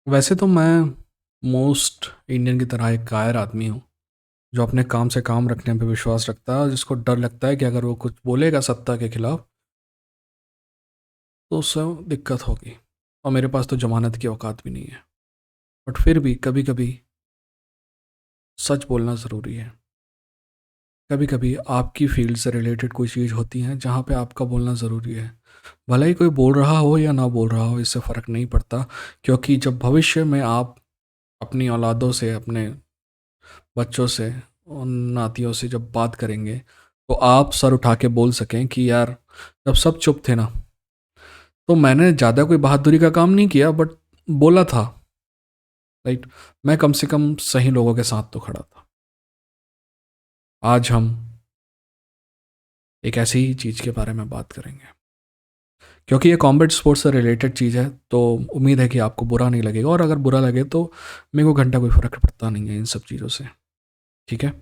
वैसे तो मैं मोस्ट इंडियन की तरह एक कायर आदमी हूँ, जो अपने काम से काम रखने पे विश्वास रखता है और जिसको डर लगता है कि अगर वो कुछ बोलेगा सत्ता के खिलाफ तो उससे दिक्कत होगी। और मेरे पास तो जमानत की औकात भी नहीं है। बट फिर भी कभी कभी सच बोलना ज़रूरी है। कभी कभी आपकी फील्ड से रिलेटेड कोई चीज़ होती है जहाँ पे आपका बोलना ज़रूरी है। भले ही कोई बोल रहा हो या ना बोल रहा हो, इससे फ़र्क नहीं पड़ता। क्योंकि जब भविष्य में आप अपनी औलादों से, अपने बच्चों से और नातियों से जब बात करेंगे, तो आप सर उठा के बोल सकें कि यार, जब सब चुप थे ना, तो मैंने ज़्यादा कोई बहादुरी का काम नहीं किया, बट बोला था। राइट। मैं कम से कम सही लोगों के साथ तो खड़ा था। आज हम एक ऐसी ही चीज़ के बारे में बात करेंगे, क्योंकि ये कॉम्बैट स्पोर्ट्स से रिलेटेड चीज़ है, तो उम्मीद है कि आपको बुरा नहीं लगेगा, और अगर बुरा लगे तो मेरे को घंटा कोई फ़र्क पड़ता नहीं है इन सब चीज़ों से। ठीक है।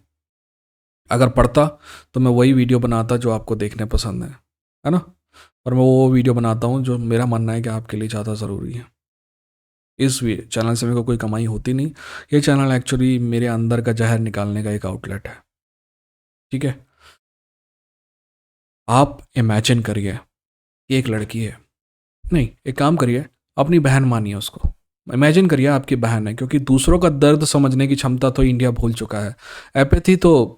अगर पढ़ता तो मैं वही वीडियो बनाता जो आपको देखने पसंद है ना। और मैं वो वीडियो बनाता हूँ जो मेरा मानना है कि आपके लिए ज़्यादा ज़रूरी है। इस चैनल से मेरे को कोई कमाई होती नहीं। ये चैनल एक्चुअली मेरे अंदर का जहर निकालने का एक आउटलेट है। ठीक है। आप इमेजिन करिए कि एक लड़की है, नहीं, एक काम करिए, अपनी बहन मानिए उसको। इमेजिन करिए आपकी बहन है, क्योंकि दूसरों का दर्द समझने की क्षमता तो इंडिया भूल चुका है। एपैथी तो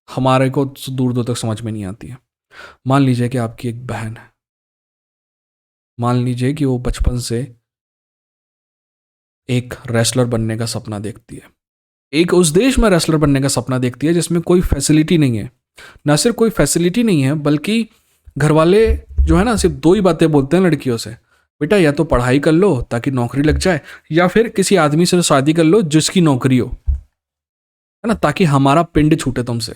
हमारे को दूर दूर तक समझ में नहीं आती है। मान लीजिए कि आपकी एक बहन है। मान लीजिए कि वो बचपन से एक रेसलर बनने का सपना देखती है। एक उस देश में रेसलर बनने का सपना देखती है जिसमें कोई फैसिलिटी नहीं है। ना सिर्फ कोई फैसिलिटी नहीं है, बल्कि घर वाले जो है ना, सिर्फ दो ही बातें बोलते हैं लड़कियों से। बेटा, या तो पढ़ाई कर लो ताकि नौकरी लग जाए, या फिर किसी आदमी से शादी कर लो जिसकी नौकरी हो, है ना, ताकि हमारा पिंड छूटे तुमसे।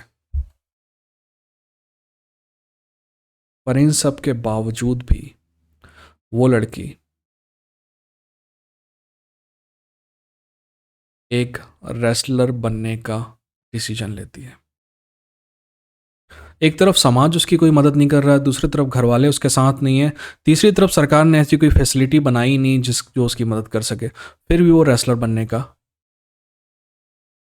पर इन सब के बावजूद भी वो लड़की एक रेसलर बनने का डिसीजन लेती है। एक तरफ समाज उसकी कोई मदद नहीं कर रहा है, दूसरी तरफ घर वाले उसके साथ नहीं है, तीसरी तरफ सरकार ने ऐसी कोई फैसिलिटी बनाई नहीं जो उसकी मदद कर सके। फिर भी वो रेसलर बनने का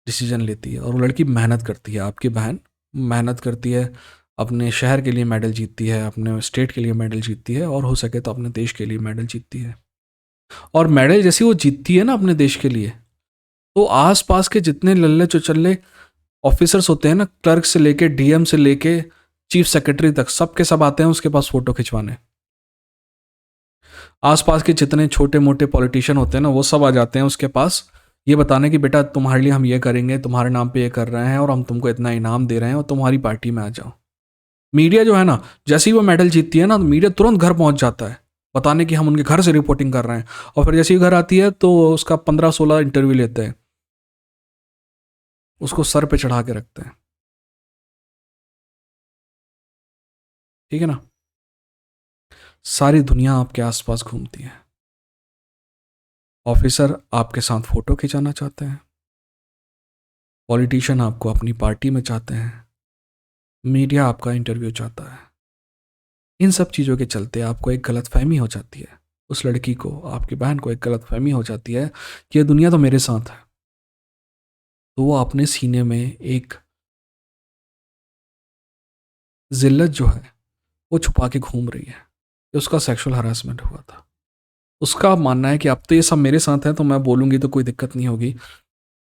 डिसीजन लेती है, और वो लड़की मेहनत करती है। आपकी बहन मेहनत करती है, अपने शहर के लिए मेडल जीतती है, अपने स्टेट के लिए मेडल जीतती है, और हो सके तो अपने देश के लिए मेडल जीतती है। और मेडल जैसी वो जीतती है ना अपने देश के लिए, तो आस पास के जितने लल्ले चुचल्ले ऑफिसर्स होते हैं ना, क्लर्क से लेके डीएम से लेके चीफ सेक्रेटरी तक, सबके सब आते हैं उसके पास फोटो खिंचवाने। आसपास के जितने छोटे मोटे पॉलिटिशियन होते हैं ना, वो सब आ जाते हैं उसके पास, ये बताने कि बेटा, तुम्हारे लिए हम ये करेंगे, तुम्हारे नाम पे ये कर रहे हैं, और हम तुमको इतना इनाम दे रहे हैं, और तुम्हारी पार्टी में आ जाओ। मीडिया जो है ना, जैसे ही वो मेडल जीतती है ना, तो मीडिया तुरंत घर पहुंच जाता है बताने कि हम उनके घर से रिपोर्टिंग कर रहे हैं। और फिर जैसे ही घर आती है तो उसका 15-16 इंटरव्यू लेते हैं, उसको सर पे चढ़ा के रखते हैं। ठीक है ना। सारी दुनिया आपके आसपास घूमती है। ऑफिसर आपके साथ फोटो खिंचाना चाहते हैं, पॉलिटिशियन आपको अपनी पार्टी में चाहते हैं, मीडिया आपका इंटरव्यू चाहता है। इन सब चीज़ों के चलते आपको एक गलत फहमी हो जाती है। उस लड़की को, आपकी बहन को एक गलत फहमी हो जाती है कि ये दुनिया तो मेरे साथ है। तो वो अपने सीने में एक जिल्लत जो है वो छुपा के घूम रही है कि उसका सेक्सुअल हरासमेंट हुआ था। उसका मानना है कि अब तो ये सब मेरे साथ है, तो मैं बोलूँगी तो कोई दिक्कत नहीं होगी।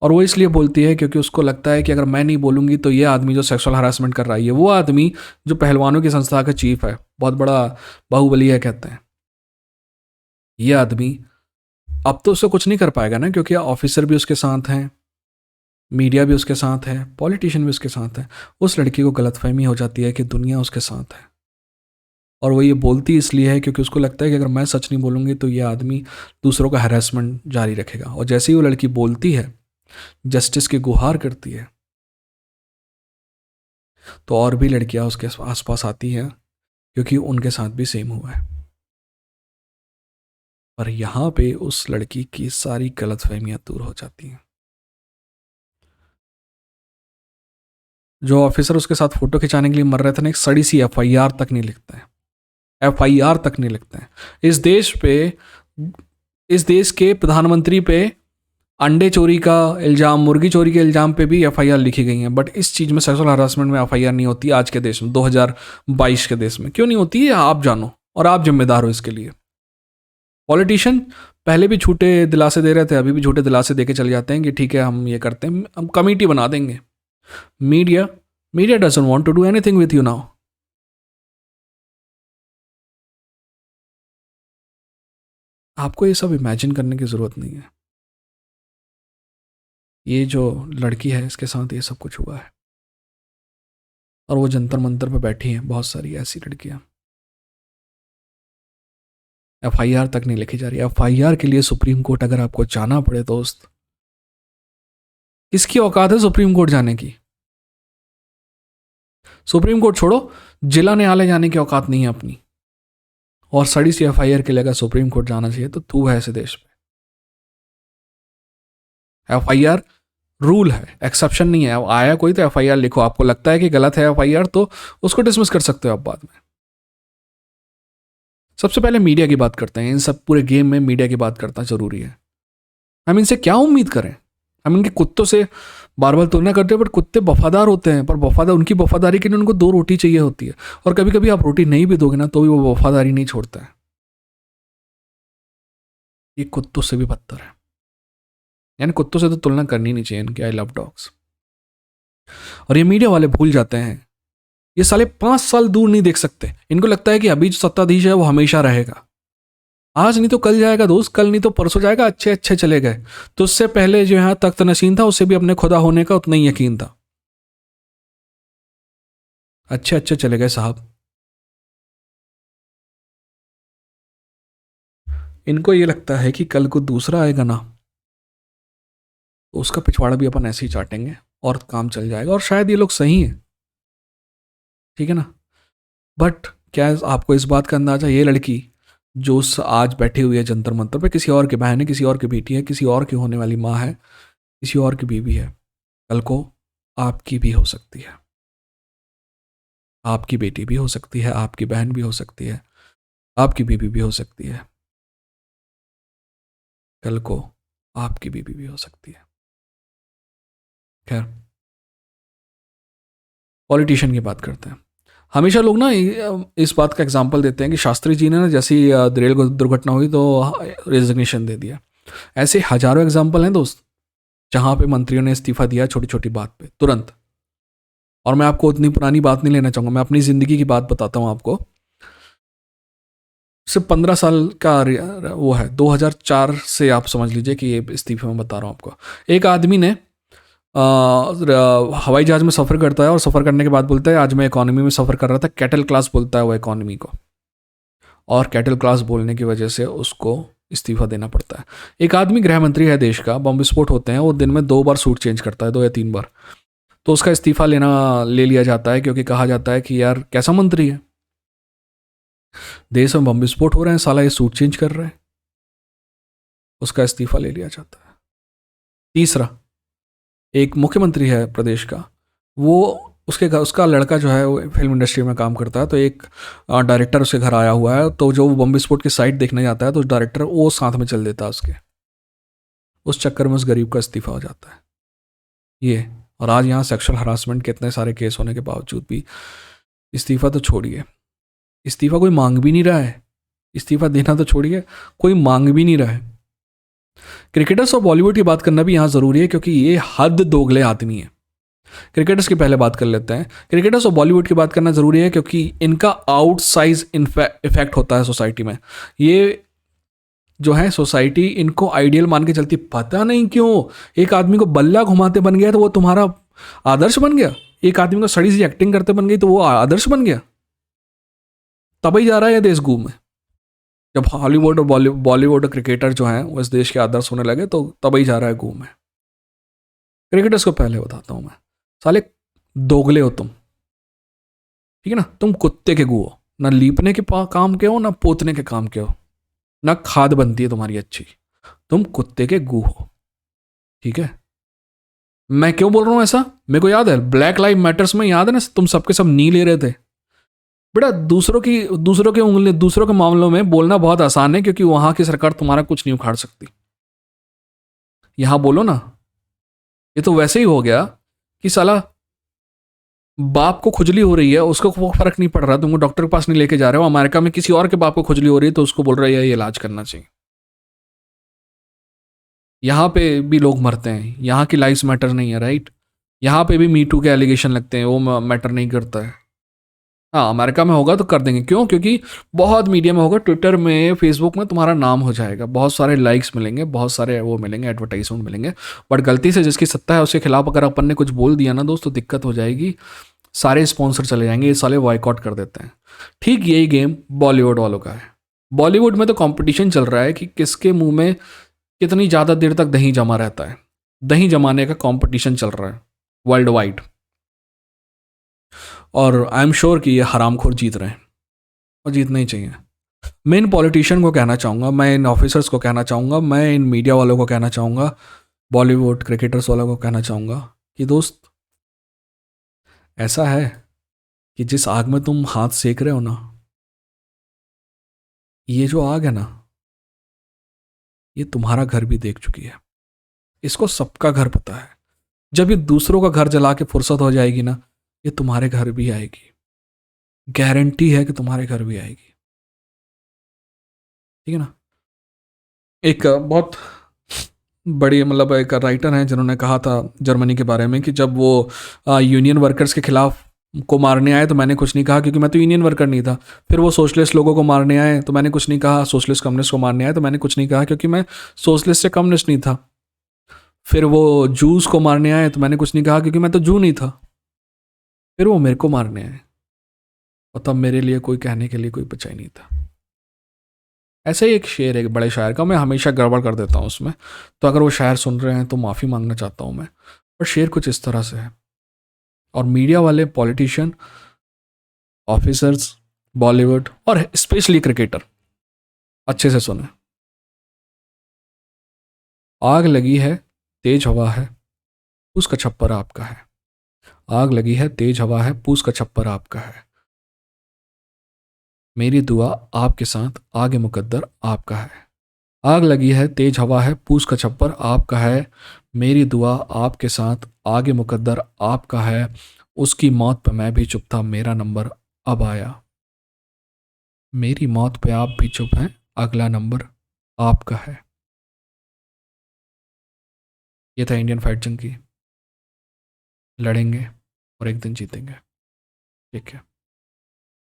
और वो इसलिए बोलती है क्योंकि उसको लगता है कि अगर मैं नहीं बोलूँगी तो ये आदमी जो सेक्सुअल हरासमेंट कर रहा है, ये वो आदमी जो पहलवानों की संस्था का चीफ है, बहुत बड़ा बाहुबली है कहते हैं, ये आदमी अब तो उससे कुछ नहीं कर पाएगा ना, क्योंकि ऑफिसर भी उसके साथ हैं, मीडिया भी उसके साथ है, पॉलिटिशियन भी उसके साथ है। उस लड़की को गलतफहमी हो जाती है कि दुनिया उसके साथ है, और वो ये बोलती इसलिए है क्योंकि उसको लगता है कि अगर मैं सच नहीं बोलूँगी तो ये आदमी दूसरों का हैरेसमेंट जारी रखेगा। और जैसे ही वो लड़की बोलती है, जस्टिस की गुहार करती है, तो और भी लड़कियां उसके आसपास आती हैं, क्योंकि उनके साथ भी सेम हुआ है। पर यहाँ पे उस लड़की की सारी गलतफहमियां दूर हो जाती हैं। जो ऑफिसर उसके साथ फोटो खिंचाने के लिए मर रहे थे ना, एक सड़ी सी एफआईआर तक नहीं लिखते हैं। एफआईआर तक नहीं लिखते हैं इस देश पे। इस देश के प्रधानमंत्री पे अंडे चोरी का इल्ज़ाम, मुर्गी चोरी के इल्ज़ाम पे भी एफआईआर लिखी गई हैं, बट इस चीज़ में, सेक्सुअल हरासमेंट में एफआईआर नहीं होती आज के देश में, 2022 के देश में। क्यों नहीं होती है आप जानो, और आप जिम्मेदार हो इसके लिए। पॉलिटिशियन पहले भी झूठे दिलासे दे रहे थे, अभी भी झूठे दिलासे दे के चले जाते हैं कि ठीक है हम ये करते हैं, हम कमेटी बना देंगे। Media media doesn't want to do anything with you now. आपको ये सब इमेजिन करने की ज़रूरत नहीं है। ये जो लड़की है इसके साथ ये सब कुछ हुआ है, और वो जंतर मंतर पे बैठी हैं बहुत सारी ऐसी लड़कियां। एफआईआर तक नहीं लिखी जा रही। एफआईआर के लिए सुप्रीम कोर्ट अगर आपको जाना पड़े दोस्त, किसकी औकात है सुप्रीम कोर्ट जाने की? सुप्रीम कोर्ट छोड़ो, जिला न्यायालय जाने की औकात नहीं है अपनी। और सड़ी सी एफआईआर के लिए अगर सुप्रीम कोर्ट जाना चाहिए तो तू है ऐसे देश में। एफआईआर रूल है, एक्सेप्शन नहीं है। आया कोई तो एफआईआर लिखो, आपको लगता है कि गलत है एफआईआर तो उसको डिसमिस कर सकते हो आप बाद में। सबसे पहले मीडिया की बात करते हैं, इन सब पूरे गेम में मीडिया की बात करना जरूरी है। हम इनसे क्या उम्मीद करें? हम इनके कुत्तों से बार बार तुलना करते हैं, बट कुत्ते वफादार होते हैं, पर वफादार, उनकी वफादारी के लिए उनको 2 रोटी चाहिए होती है, और कभी कभी आप रोटी नहीं भी दोगे ना तो भी वो वफादारी नहीं छोड़ता है। ये कुत्तों से भी बदतर है, यानी कुत्तों से तो तुलना करनी नहीं चाहिए इनकी। I love dogs. और ये मीडिया वाले भूल जाते हैं, ये साले 5 साल दूर नहीं देख सकते। इनको लगता है कि अभी जो सत्ताधीश है वो हमेशा रहेगा, आज नहीं तो कल जाएगा दोस्त, कल नहीं तो परसों जाएगा। अच्छे अच्छे चले गए, तो उससे पहले जो यहाँ तख्त नशीन था उसे भी अपने खुदा होने का उतना ही यकीन था। अच्छे अच्छे चले गए साहब। इनको ये लगता है कि कल को दूसरा आएगा ना तो उसका पिछवाड़ा भी अपन ऐसे ही चाटेंगे और काम चल जाएगा, और शायद ये लोग सही हैं, ठीक है ना। बट क्या आपको इस बात का अंदाजा, ये लड़की जो आज बैठी हुई है जंतर मंतर पे, किसी और की बहन है, किसी और की बेटी है, किसी और की होने वाली माँ है, किसी और की बीवी है, कल को आपकी भी हो सकती है, आपकी बेटी भी हो सकती है, आपकी बहन भी हो सकती है, आपकी बीवी भी हो सकती है, कल को आपकी बीवी भी हो सकती है। खैर, पॉलिटिशियन की बात करते हैं। हमेशा लोग ना इस बात का एग्जाम्पल देते हैं कि शास्त्री जी ने ना जैसी रेल दुर्घटना हुई तो रेजिग्नेशन दे दिया। ऐसे हजारों एग्जाम्पल हैं दोस्त, जहाँ पे मंत्रियों ने इस्तीफा दिया छोटी छोटी बात पे तुरंत। और मैं आपको उतनी पुरानी बात नहीं लेना चाहूँगा, मैं अपनी ज़िंदगी की बात बताता हूँ आपको। सिर्फ 15 साल का वो है, 2004 से आप समझ लीजिए कि ये इस्तीफे में बता रहा हूँ आपको। एक आदमी ने हवाई जहाज़ में सफ़र करता है और सफ़र करने के बाद बोलता है आज मैं इकोनॉमी में सफ़र कर रहा था। कैटल क्लास बोलता है वो इकोनॉमी को, और कैटल क्लास बोलने की वजह से उसको इस्तीफा देना पड़ता है। एक आदमी गृह मंत्री है देश का, बम विस्फोट होते हैं, वो दिन में 2 बार सूट चेंज करता है, 2 या 3 बार, तो उसका इस्तीफा ले लिया जाता है, क्योंकि कहा जाता है कि यार कैसा मंत्री है, देश में बम विस्फोट हो रहे हैं, साला ये सूट चेंज कर रहे हैं। उसका इस्तीफा ले लिया जाता है। तीसरा, एक मुख्यमंत्री है प्रदेश का, वो उसका लड़का जो है वो फिल्म इंडस्ट्री में काम करता है, तो एक डायरेक्टर उसके घर आया हुआ है, तो जो वो बम विस्फोट की साइट देखने जाता है तो डायरेक्टर वो साथ में चल देता है उसके। उस चक्कर में उस गरीब का इस्तीफा हो जाता है ये। और आज यहाँ सेक्सुअल हरासमेंट के इतने सारे केस होने के बावजूद भी इस्तीफा तो छोड़िए, इस्तीफा कोई मांग भी नहीं रहा है, इस्तीफा देना तो छोड़िए, कोई मांग भी नहीं रहा है। क्रिकेटर्स और बॉलीवुड की बात करना भी यहाँ ज़रूरी है, क्योंकि ये हद दोगले आदमी है। क्रिकेटर्स की पहले बात कर लेते हैं। क्रिकेटर्स और बॉलीवुड की बात करना ज़रूरी है, क्योंकि इनका आउटसाइज इफेक्ट होता है सोसाइटी में। ये जो है सोसाइटी इनको आइडियल मान के चलती, पता नहीं क्यों। एक आदमी को बल्ला घुमाते बन गया तो वो तुम्हारा आदर्श बन गया, एक आदमी को सड़ी सी एक्टिंग करते बन गई तो वो आदर्श बन गया। तभी जा रहा है ये देश घूम में। जब हॉलीवुड और बॉलीवुड क्रिकेटर जो हैं वो इस देश के आदर्श होने लगे तो तभी जा रहा है घूम में। क्रिकेटर्स को पहले बताता हूँ मैं, साले दोगले हो तुम, ठीक है ना। तुम कुत्ते के गु हो, ना लीपने के काम के हो, ना पोतने के काम के हो, ना खाद बनती है तुम्हारी अच्छी, तुम कुत्ते के गु हो, ठीक है। मैं क्यों बोल रहा हूँ ऐसा, मेरे को याद है ब्लैक लाइव मैटर्स में, याद है ना, तुम सबके सब नी ले रहे थे, बेटा दूसरों के मामलों में बोलना बहुत आसान है, क्योंकि वहां की सरकार तुम्हारा कुछ नहीं उखाड़ सकती। यहां बोलो ना। ये तो वैसे ही हो गया कि साला बाप को खुजली हो रही है, उसको वो फर्क नहीं पड़ रहा, तुमको डॉक्टर के पास नहीं लेके जा रहे हो। अमेरिका में किसी और के बाप को खुजली हो रही है तो उसको बोल रहा है ये इलाज करना चाहिए। यहाँ पे भी लोग मरते हैं, यहाँ की लाइफ मैटर नहीं है, राइट। यहाँ पे भी मीटू के एलिगेशन लगते हैं, वो मैटर नहीं करता है। हाँ, अमेरिका में होगा तो कर देंगे, क्यों? क्योंकि बहुत मीडिया में होगा, ट्विटर में, फेसबुक में तुम्हारा नाम हो जाएगा, बहुत सारे लाइक्स मिलेंगे, बहुत सारे वो मिलेंगे, एडवर्टाइजमेंट मिलेंगे। बट गलती से जिसकी सत्ता है उसके खिलाफ अगर अपन ने कुछ बोल दिया ना दोस्त, तो दिक्कत हो जाएगी। सारे स्पॉन्सर चले जाएंगे, ये साले बॉयकॉट कर देते हैं। ठीक यही गेम बॉलीवुड वालों का है। बॉलीवुड में तो कंपटीशन चल रहा है कि किसके मुंह में कितनी ज़्यादा देर तक दही जमा रहता है। दही जमाने का कंपटीशन चल रहा है वर्ल्ड वाइड। और आई एम श्योर कि ये हरामखोर जीत रहे हैं, और जीतना ही चाहिए। मैं इन पॉलिटिशियन को कहना चाहूँगा, मैं इन ऑफिसर्स को कहना चाहूँगा, मैं इन मीडिया वालों को कहना चाहूँगा, बॉलीवुड क्रिकेटर्स वालों को कहना चाहूँगा कि दोस्त, ऐसा है कि जिस आग में तुम हाथ सेक रहे हो ना, ये जो आग है ना, ये तुम्हारा घर भी देख चुकी है। इसको सबका घर पता है। जब ये दूसरों का घर जला के फुर्सत हो जाएगी ना, ये तुम्हारे घर भी आएगी। गारंटी है कि तुम्हारे घर भी आएगी। ठीक है ना। एक बहुत बड़ी मतलब एक राइटर हैं जिन्होंने कहा था जर्मनी के बारे में कि जब वो यूनियन वर्कर्स के खिलाफ को मारने आए तो मैंने कुछ नहीं कहा, क्योंकि मैं तो यूनियन वर्कर नहीं था। फिर वो सोशलिस्ट लोगों को मारने आए तो मैंने कुछ नहीं कहा, सोशलिस्ट कम्युनिस्ट को मारने आए तो मैंने कुछ नहीं कहा, क्योंकि मैं सोशलिस्ट से कम्युनिस्ट नहीं था। फिर वो जूस को मारने आए तो मैंने कुछ नहीं कहा, क्योंकि मैं तो जू नहीं था। फिर वो मेरे को मारने आए, और तब मेरे लिए कोई कहने के लिए कोई बचा ही नहीं था। ऐसे ही एक शेर है एक बड़े शायर का, मैं हमेशा गड़बड़ कर देता हूँ उसमें, तो अगर वो शायर सुन रहे हैं तो माफ़ी मांगना चाहता हूँ मैं। पर शेर कुछ इस तरह से है। और मीडिया वाले, पॉलिटिशियन, ऑफिसर्स, बॉलीवुड और स्पेशली क्रिकेटर, अच्छे से सुने। आग लगी है, तेज हवा है, पूस का छप्पर आपका है। आग लगी है, तेज हवा है, पूस का छप्पर आपका है। मेरी दुआ आपके साथ, आगे मुकद्दर आपका है। आग लगी है, तेज हवा है, पूस का छप्पर आपका है। मेरी दुआ आपके साथ, आगे मुकद्दर आपका है। उसकी मौत पे मैं भी चुप था, मेरा नंबर अब आया। मेरी मौत पे आप भी चुप हैं, अगला नंबर आपका है। ये था इंडियन फाइट जंग की। लड़ेंगे और एक दिन जीतेंगे। ठीक है।